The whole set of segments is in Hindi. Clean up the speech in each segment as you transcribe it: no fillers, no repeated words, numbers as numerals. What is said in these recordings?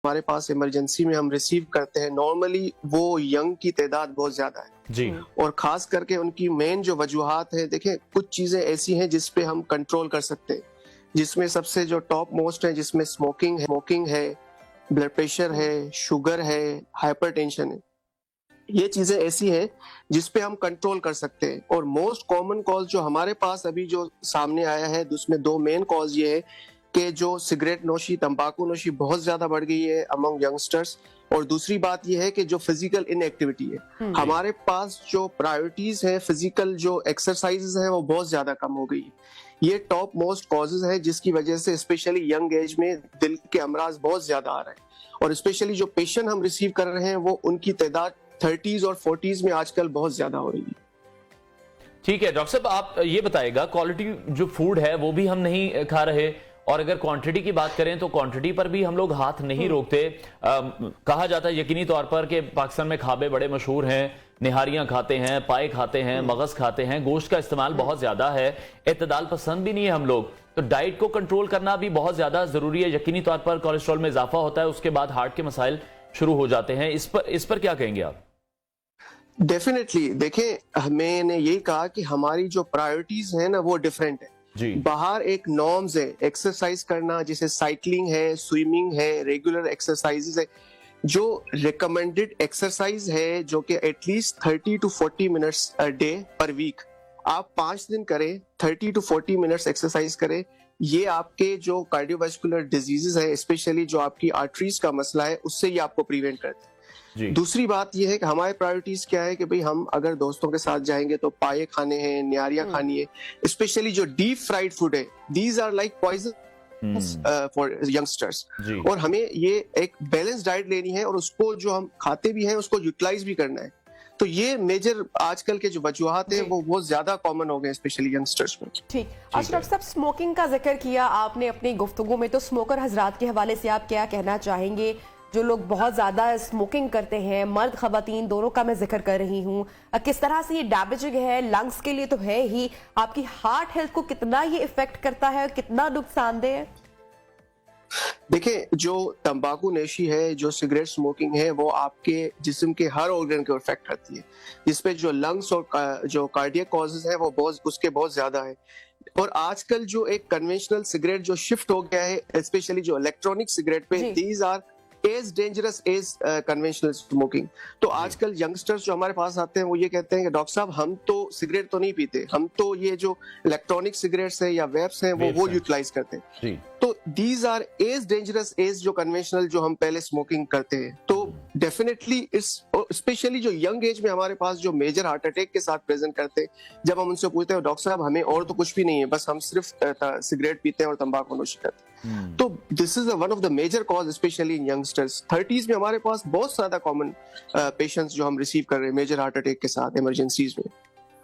हमारे पास इमरजेंसी में हम रिसीव करते हैं, नॉर्मली वो यंग की तादाद बहुत ज्यादा है जी। और खास करके उनकी मेन जो वजूहात है, देखें कुछ चीजें ऐसी हैं जिसपे हम कंट्रोल कर सकते हैं, जिसमें सबसे जो टॉप मोस्ट है, जिसमें स्मोकिंग है, ब्लड प्रेशर है, शुगर है, हाइपरटेंशन है। ये चीजें ऐसी हैं जिसपे हम कंट्रोल कर सकते हैं। और मोस्ट कॉमन कॉज जो हमारे पास अभी जो सामने आया है, उसमें दो मेन कॉज ये है कि जो सिगरेट नोशी, तंबाकू नोशी बहुत ज्यादा बढ़ गई है अमंग यंगस्टर्स, और दूसरी बात यह है कि जो फिजिकल इनएक्टिविटी है, हमारे पास जो प्रायोरिटीज है, फिजिकल जो एक्सरसाइजेज है, वो बहुत ज्यादा कम हो गई है। ये टॉप मोस्ट कॉजेज है जिसकी वजह से स्पेशली यंग एज में दिल के अमराज बहुत ज्यादा आ रहे हैं, और स्पेशली जो पेशेंट हम रिसीव कर रहे हैं वो उनकी तादाद 30s और 40s में आजकल बहुत ज्यादा हो रही है। ठीक है डॉक्टर साहब, आप ये बताइएगा, क्वालिटी जो फूड है वो भी हम नहीं खा रहे, और अगर क्वांटिटी की बात करें तो क्वांटिटी पर भी हम लोग हाथ नहीं रोकते। कहा जाता है यकीनी तौर पर कि पाकिस्तान में खाबे बड़े मशहूर हैं, निहारियां खाते हैं, पाए खाते हैं, मगज खाते हैं, गोश्त का इस्तेमाल बहुत ज्यादा है, इत्तदाल पसंद भी नहीं है हम लोग, तो डाइट को कंट्रोल करना भी बहुत ज्यादा जरूरी है। यकीनी तौर पर कोलेस्ट्रॉल में इजाफा होता है, उसके बाद हार्ट के मसाइल शुरू हो जाते हैं। इस पर क्या कहेंगे आप? डेफिनेटली, देखें मैंने यही कहा कि हमारी जो प्रायोरिटीज है ना वो डिफरेंट है जी। बाहर एक नॉर्म्स है, एक्सरसाइज करना, जैसे साइकिलिंग है, स्विमिंग है, रेगुलर एक्सरसाइजेज है। जो रिकमेंडेड एक्सरसाइज है जो कि at least 30 to 40 minutes a day per week, आप 5 दिन करें, 30 to 40 मिनट्स एक्सरसाइज करें, ये आपके जो कार्डियोवास्कुलर डिजीजेस है, स्पेशली जो आपकी आर्टरीज का मसला है, उससे ये आपको प्रिवेंट करते हैं। दूसरी बात यह है कि हमारे प्रायोरिटीज क्या है कि भाई हम अगर दोस्तों के साथ जाएंगे तो पाए खाने हैं, न्यारियां खानी है, स्पेशली जो डीप फ्राइड फूड है, these are like poison for youngsters. और हमें ये एक बैलेंस डाइट लेनी है और उसको जो हम खाते भी हैं उसको यूटिलाइज भी करना है। तो ये मेजर आजकल के जो वजूहात है वो बहुत ज्यादा कॉमन हो गए स्पेशली यंगस्टर्स में। ठीक। अच्छा डॉक्टर साहब, स्मोकिंग का जिक्र किया आपने अपनी गुफ्तगू में, तो स्मोकर हजरात के हवाले से आप क्या कहना चाहेंगे? जो लोग बहुत ज्यादा स्मोकिंग करते हैं, मर्द खवातीन दोनों का मैं जिक्र कर रही हूँ, किस तरह से ये डैमेजिंग है लंग्स के लिए तो है ही, आपकी हार्ट हेल्थ को कितना ये इफेक्ट करता है, कितना नुकसानदेह है? देखिए, जो तंबाकू नोशी है, जो सिगरेट स्मोकिंग है, वो आपके जिस्म के हर ऑर्गन को इफेक्ट करती है, जिसपे जो लंग्स और जो कार्डियक कॉजेज है वो बहुत ज्यादा है। और आजकल जो एक कन्वेंशनल सिगरेट जो शिफ्ट हो गया है, स्पेशली जो इलेक्ट्रॉनिक सिगरेट पे, these are as dangerous as conventional smoking. तो आजकल यंगस्टर्स जो हमारे पास आते हैं वो ये कहते हैं कि डॉक्टर साहब हम तो सिगरेट तो नहीं पीते, हम तो ये जो इलेक्ट्रॉनिक सिगरेट्स है या वेप्स हैं वो यूटिलाइज करते हैं। तो these are as dangerous as जो कन्वेंशनल जो हम पहले स्मोकिंग करते हैं। तो डेफिनेटली इस स्पेशली जो यंग एज में हमारे पास जो मेजर हार्ट अटैक के साथ प्रेजेंट करते हैं, जब हम उनसे पूछते हैं डॉक्टर साहब हमें और तो कुछ भी नहीं है, बस हम सिर्फ सिगरेट पीते हैं और तंबाकू नोशी करते हैं, तो this is one of the major cause specially in youngsters. 30s में हमारे पास बहुत ज्यादा कॉमन पेशेंट्स जो हम रिसीव कर रहे हैं मेजर हार्ट अटैक के साथ इमरजेंसीज में।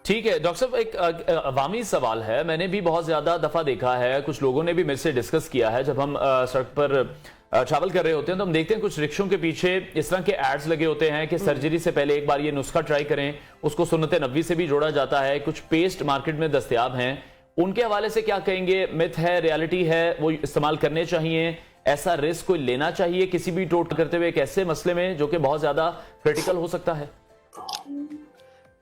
ठीक है डॉक्टर साहब, एक अवामी सवाल है, मैंने भी बहुत ज्यादा दफा देखा है, कुछ लोगों ने भी मेरे से डिस्कस किया है, जब हम सड़क पर ट्रैवल कर रहे होते हैं तो हम देखते हैं कुछ रिक्शों के पीछे इस तरह के एड्स लगे होते हैं कि सर्जरी से पहले एक बार ये नुस्खा ट्राई करें, उसको सुन्नत नबी से भी जोड़ा जाता है, कुछ पेस्ट मार्केट में दस्तयाब हैं, उनके हवाले से क्या कहेंगे? मिथ है, रियलिटी है, वो इस्तेमाल करने चाहिए? ऐसा रिस्क कोई लेना चाहिए किसी भी टोट करते हुए एक ऐसे मसले में जो कि बहुत ज्यादा क्रिटिकल हो सकता है?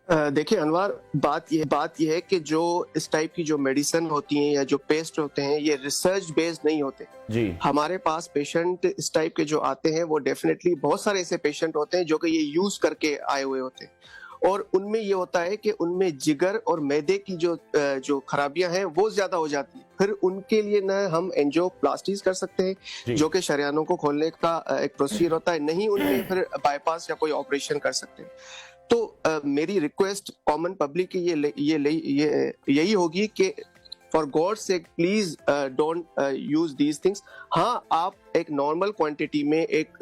देखिए अनवर, बात यह है कि जो इस टाइप की जो मेडिसिन होती हैं या जो पेस्ट होते हैं, ये रिसर्च बेस्ड नहीं होते जी। हमारे पास पेशेंट इस टाइप के जो आते हैं वो डेफिनेटली बहुत सारे ऐसे पेशेंट होते हैं जो कि ये यूज करके आए हुए होते हैं, और उनमें ये होता है कि उनमें जिगर और मैदे की जो खराबियां हैं वो ज्यादा हो जाती है। फिर उनके लिए ना हम एंजियोप्लास्टीज कर सकते हैं जो कि शरियानों को खोलने का एक प्रोसीजर होता है, नहीं उनमें फिर बाईपास या कोई ऑपरेशन कर सकते हैं। तो मेरी रिक्वेस्ट कॉमन पब्लिक की यही होगी कि for God sec please don't use these things. हाँ, आप एक नॉर्मल क्वांटिटी में एक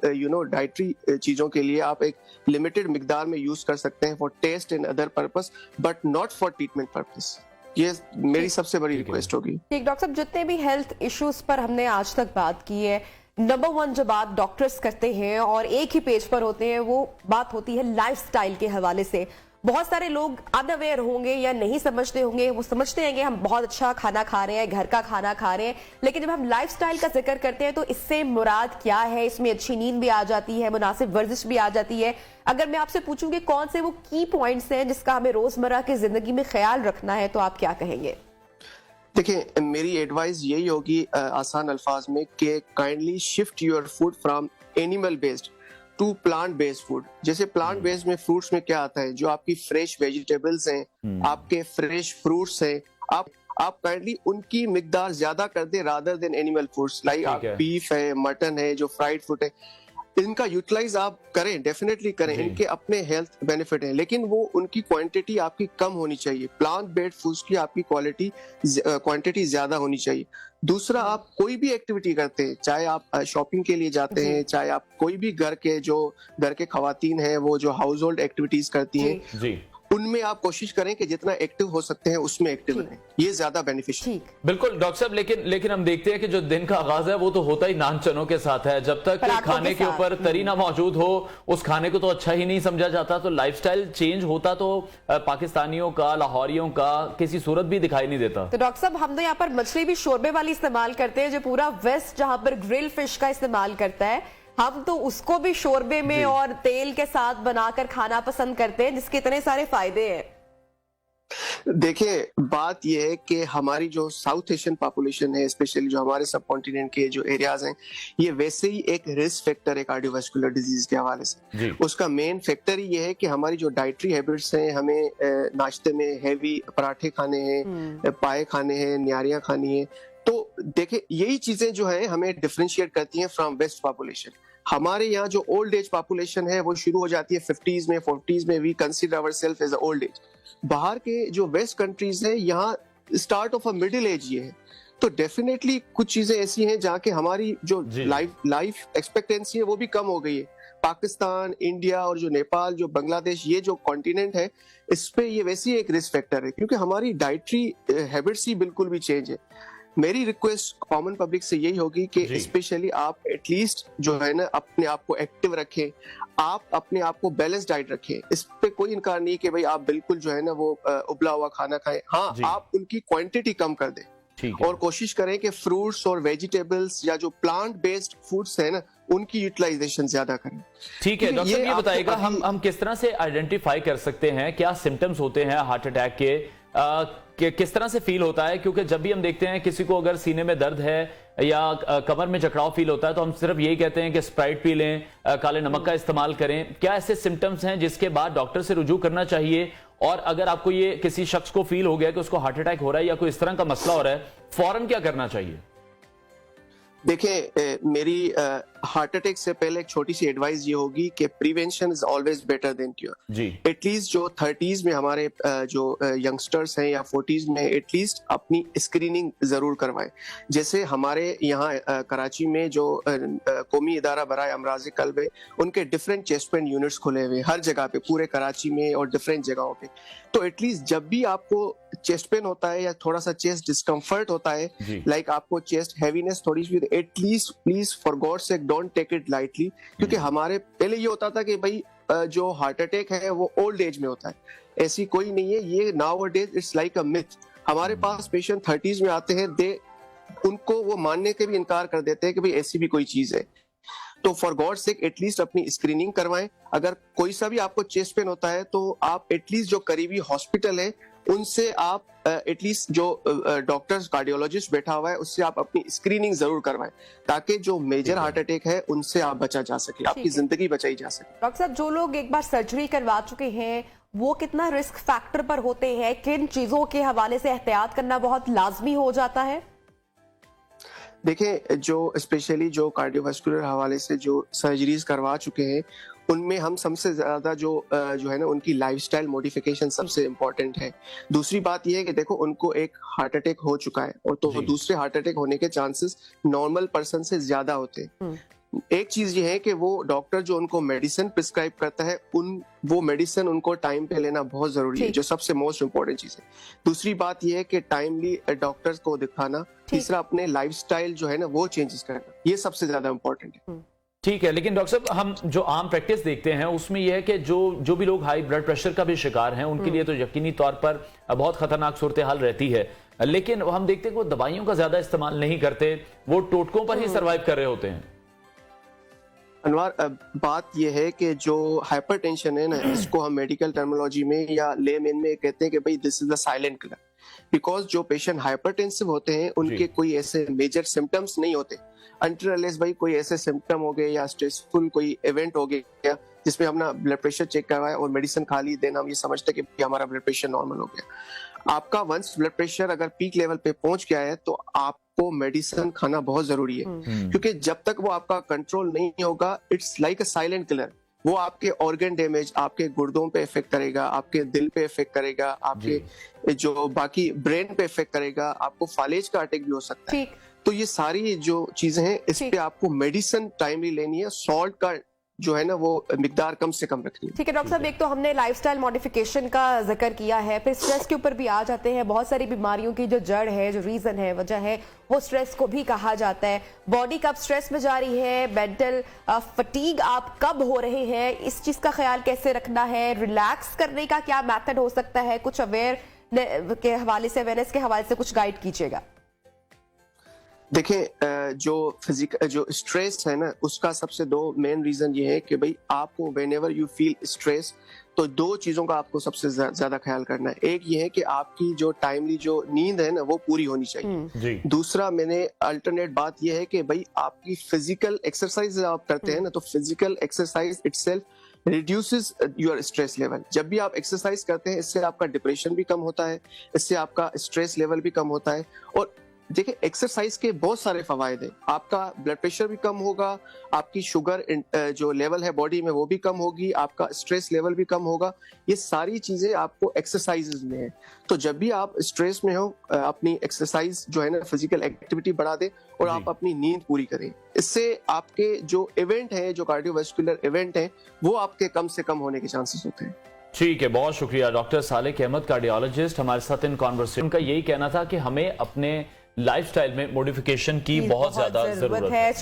डाइटरी चीजों के लिए आप एक लिमिटेड मिकदार में यूज कर सकते हैं for taste and other purpose, but not for treatment purpose. ये मेरी सबसे बड़ी रिक्वेस्ट होगी। ठीक डॉक्टर साहब, जितने भी हेल्थ इश्यूज पर हमने आज तक बात की है, नंबर 1 जो बात डॉक्टर्स करते हैं और एक ही पेज पर होते हैं, वो बात होती है लाइफस्टाइल के हवाले से। बहुत सारे लोग अनअवेयर होंगे या नहीं समझते होंगे, वो समझते हैं कि हम बहुत अच्छा खाना खा रहे हैं, घर का खाना खा रहे हैं, लेकिन जब हम लाइफस्टाइल का जिक्र करते हैं तो इससे मुराद क्या है? इसमें अच्छी नींद भी आ जाती है, मुनासिब वर्जिश भी आ जाती है। अगर मैं आपसे पूछूं कि कौन से वो की पॉइंट्स हैं जिसका हमें रोजमर्रा की जिंदगी में ख्याल रखना है, तो आप क्या कहेंगे? देखिए, मेरी एडवाइस यही होगी आसान अल्फाज में कि kindly shift your food from animal based to plant based food. जैसे प्लांट बेस्ड में फ्रूट्स में क्या आता है, जो आपकी फ्रेश वेजिटेबल्स हैं, आपके फ्रेश फ्रूट्स हैं, आप काइंडली उनकी मिकदार ज्यादा कर दे rather than animal foods. Like आप बीफ है, मटन है, जो फ्राइड फूड है, इनका यूटिलाइज आप करें, डेफिनेटली करें, इनके अपने हेल्थ बेनिफिट हैं, लेकिन वो उनकी क्वांटिटी आपकी कम होनी चाहिए। प्लांट बेस्ड फूड्स की आपकी क्वांटिटी ज्यादा होनी चाहिए। दूसरा, आप कोई भी एक्टिविटी करते हैं, चाहे आप शॉपिंग के लिए जाते हैं, चाहे आप कोई भी घर के खवातीन हैं, वो जो हाउस होल्ड एक्टिविटीज करती हैं जी, उनमें आप कोशिश करें कि जितना एक्टिव हो सकते हैं उसमें एक्टिव रहें, ये ज्यादा बेनिफिशियल। बिल्कुल डॉक्टर साहब, लेकिन हम देखते हैं कि जो दिन का आगाज है वो तो होता ही नान चनों के साथ है। जब तक खाने के ऊपर तरी ना मौजूद हो, उस खाने को तो अच्छा ही नहीं समझा जाता। तो लाइफस्टाइल चेंज होता तो पाकिस्तानियों का, लाहौरियों का किसी सूरत भी दिखाई नहीं देता। तो डॉक्टर साहब, हम तो यहाँ पर मछली भी शोरबे वाली इस्तेमाल करते हैं, जो पूरा वेस्ट जहां पर ग्रिल फिश का इस्तेमाल करता है, हम तो उसको भी शोरबे में और तेल के साथ बनाकर खाना पसंद करते हैं, जिसके इतने सारे फायदे हैं। देखिए, बात यह है कि हमारी जो साउथ एशियन पॉपुलेशन है, स्पेशली जो हमारे सब कॉन्टिनेंट के जो एरियाज हैं, ये वैसे ही एक रिस्क फैक्टर है कार्डियोवास्कुलर डिजीज के हवाले से। उसका मेन फैक्टर ही ये है कि हमारी जो डाइटरी हैबिट्स हैं, हमें नाश्ते में हैवी पराठे खाने हैं, पाए खाने हैं, न्यारियां खानी है। तो देखिए, यही चीजें जो है हमें डिफरेंशिएट करती हैं फ्रॉम वेस्ट पॉपुलेशन। हमारे यहाँ जो ओल्ड एज पॉपुलेशन है वो शुरू हो जाती है 50s में, 40s में। We consider ourself as old age. बाहर के जो वेस्ट कंट्रीज है, यहाँ start of a middle age ये है। तो डेफिनेटली कुछ चीजें ऐसी हैं जहाँ के हमारी जो लाइफ एक्सपेक्टेंसी है वो भी कम हो गई है। पाकिस्तान, इंडिया और जो नेपाल, जो बांग्लादेश, ये जो कॉन्टिनेंट है, इस पे ये वैसी एक रिस्क फैक्टर है, क्योंकि हमारी डाइटरी हैबिट्स ही बिल्कुल भी चेंज है। मेरी रिक्वेस्ट कॉमन पब्लिक से यही होगी कि स्पेशली आप एटलीस्ट जो है ना अपने आप को एक्टिव रखें, आप अपने आप को बैलेंस डाइट रखें। इस पे कोई इनकार नहीं कि भाई आप बिल्कुल जो है ना वो उबला हुआ खाना खाएं। हाँ, आप उनकी क्वांटिटी कम कर दें और कोशिश करें कि फ्रूट्स और वेजिटेबल्स या जो प्लांट बेस्ड फूड्स है ना, उनकी यूटिलाइजेशन ज्यादा करें। ठीक है डॉक्टर, ये बताइएगा हम किस तरह से आइडेंटिफाई कर सकते हैं, क्या सिम्टम्स होते हैं हार्ट अटैक के, किस तरह से फील होता है? क्योंकि जब भी हम देखते हैं किसी को अगर सीने में दर्द है या कमर में जकड़ाव फील होता है, तो हम सिर्फ यही कहते हैं कि स्प्राइट पी लें, काले नमक का इस्तेमाल करें। क्या ऐसे सिम्टम्स हैं जिसके बाद डॉक्टर से रुजू करना चाहिए? और अगर आपको ये किसी शख्स को फील हो गया कि उसको हार्ट अटैक हो रहा है या कोई इस तरह का मसला हो रहा है, फौरन क्या करना चाहिए? देखिए, मेरी हार्ट अटैक से पहले एक छोटी सी एडवाइस ये होगी कि prevention is always better than cure. जी, एटलीस्ट जो 30s में हमारे जो यंगस्टर्स हैं या 40s में, एटलीस्ट अपनी स्क्रीनिंग जरूर करवाएं। जैसे हमारे यहाँ कराची में जो कौमी इदारा बराए अमराज कल्ब है, उनके डिफरेंट चेस्ट पेन यूनिट्स खुले हुए हर जगह पे, पूरे कराची में और डिफरेंट जगहों पे। तो एटलीस्ट जब भी आपको चेस्ट पेन होता है या थोड़ा सा चेस्ट डिस्कम्फर्ट होता है, लाइक आपको चेस्ट हैवीनेस थोड़ी सी, at least please for God sake don't take it lightly. क्योंकि हमारे पहले ये होता था कि भाई जो हार्ट अटैक है वो ओल्ड एज में होता है, ऐसी कोई नहीं है। ये now days it's like a myth. हमारे पास पेशेंट 30s में आते हैं, उनको वो मानने के भी इनकार कर देते हैं कि भाई ऐसी भी कोई चीज है। तो फॉर गॉड सेक एटलीस्ट अपनी स्क्रीनिंग करवाएं। अगर कोई सा भी आपको चेस्ट पेन होता है तो आप एटलीस्ट जो करीबी हॉस्पिटल है उनसे आप एटलीस्ट जो डॉक्टर कार्डियोलॉजिस्ट बैठा हुआ है उससे आप अपनी स्क्रीनिंग जरूर करवाएं, ताकि जो मेजर हार्ट अटैक है उनसे आप बचा जा सके, आपकी जिंदगी बचाई जा सके। डॉक्टर साहब, जो लोग एक बार सर्जरी करवा चुके हैं वो कितना रिस्क फैक्टर पर होते हैं? किन चीजों के हवाले से एहतियात करना बहुत लाजमी हो जाता है? देखें, जो स्पेशली जो कार्डियोवास्कुलर हवाले से जो सर्जरीज करवा चुके हैं, उनमें हम सबसे ज्यादा जो है ना उनकी लाइफस्टाइल मॉडिफिकेशन सबसे इम्पोर्टेंट है। दूसरी बात यह है कि देखो, उनको एक हार्ट अटैक हो चुका है और तो दूसरे हार्ट अटैक होने के चांसेस नॉर्मल पर्सन से ज्यादा होते हैं। एक चीज ये है कि वो डॉक्टर जो उनको मेडिसिन प्रिस्क्राइब करता है, वो मेडिसिन उनको टाइम पे लेना बहुत जरूरी है, जो सबसे मोस्ट इम्पोर्टेंट चीज है। दूसरी बात ये है कि टाइमली डॉक्टर्स को दिखाना। तीसरा, अपने लाइफस्टाइल जो है ना वो चेंजेस करना, ये सबसे ज्यादा इम्पोर्टेंट है। ठीक है, लेकिन डॉक्टर साहब हम जो आम प्रैक्टिस देखते हैं उसमें यह है कि जो भी लोग हाई ब्लड प्रेशर का भी शिकार हैं उनके लिए तो यकीनी तौर पर बहुत खतरनाक सूरत हाल रहती है, लेकिन हम देखते हैं कि वो दवाइयों का ज्यादा इस्तेमाल नहीं करते, वो टोटकों पर ही सर्वाइव कर रहे होते हैं। अनवर, बात यह है कि जो हाइपरटेंशन है ना, इसको हम मेडिकल टर्मिनोलॉजी में या लेमेन में कहते हैं कि भाई this is the silent killer. Because जो पेशेंट हाइपरटेंसिव होते हैं उनके कोई ऐसे मेजर सिम्टम्स नहीं होते अनटिल अनलेस भाई कोई ऐसे सिम्टम हो गए या स्ट्रेसफुल कोई इवेंट हो गया जिसमें हम ना ब्लड प्रेशर चेक करवाए और मेडिसिन खा ली, देन हम ये समझते हैं कि हमारा ब्लड प्रेशर नॉर्मल हो गया। आपका वंस ब्लड प्रेशर अगर पीक लेवल पे पहुंच गया है तो आपको मेडिसिन खाना बहुत जरूरी है, क्योंकि जब तक वो आपका कंट्रोल नहीं होगा, it's like a silent killer. वो आपके ऑर्गन डैमेज, आपके गुर्दों पे इफेक्ट करेगा, आपके दिल पे इफेक्ट करेगा, आपके जो बाकी ब्रेन पे इफेक्ट करेगा, आपको फालेज का अटैक भी हो सकता है। तो ये सारी जो चीजें हैं इस पे आपको मेडिसिन टाइमली लेनी है, सॉल्ट का जो है ना वो मिकदार कम से कम रखनी है। ठीक है डॉक्टर साहब, एक तो हमने लाइफस्टाइल मॉडिफिकेशन का जिक्र किया है, फिर स्ट्रेस के ऊपर भी आ जाते हैं। बहुत सारी बीमारियों की जो जड़ है, जो रीजन है, वजह है, वो स्ट्रेस को भी कहा जाता है। बॉडी कब स्ट्रेस में जा रही है, मेंटल फटीग आप कब हो रहे हैं, इस चीज का ख्याल कैसे रखना है, रिलैक्स करने का क्या मेथड हो सकता है, कुछ अवेयर के हवाले से, अवेयरनेस के हवाले से कुछ गाइड कीजिएगा। देखें, जो स्ट्रेस है ना, उसका सबसे दो मेन रीजन ये है कि भाई आपको व्हेनेवर यू फील स्ट्रेस, तो दो चीजों का आपको सबसे ज्यादा ख्याल करना है। एक ये है कि आपकी जो टाइमली जो नींद है ना वो पूरी होनी चाहिए। दूसरा मैंने अल्टरनेट बात ये है कि भाई आपकी फिजिकल एक्सरसाइज आप करते हैं ना, तो physical exercise itself reduces your stress level. जब भी आप एक्सरसाइज करते हैं इससे आपका डिप्रेशन भी कम होता है, इससे आपका स्ट्रेस लेवल भी कम होता है। और देखिए, एक्सरसाइज के बहुत सारे फवायद हैं। आपका ब्लड प्रेशर भी कम होगा, आपकी शुगर जो लेवल है बॉडी में वो भी कम होगी, आपका स्ट्रेस लेवल भी कम होगा। ये सारी चीजें आपको एक्सरसाइजेज में है। तो जब भी आप स्ट्रेस में हो, अपनी एक्सरसाइज जो है ना, फिजिकल एक्टिविटी बढ़ा दें और आप अपनी नींद पूरी करें। इससे आपके जो इवेंट है, जो कार्डियोवास्कुलर इवेंट है, वो आपके कम से कम होने के चांसेस होते हैं। ठीक है, बहुत शुक्रिया डॉक्टर सालेक अहमद, कार्डियोलॉजिस्ट, हमारे साथ इन कॉन्वर्सेशन का यही कहना था कि हमें अपने लाइफस्टाइल में मॉडिफिकेशन की बहुत ज्यादा जरूरत है।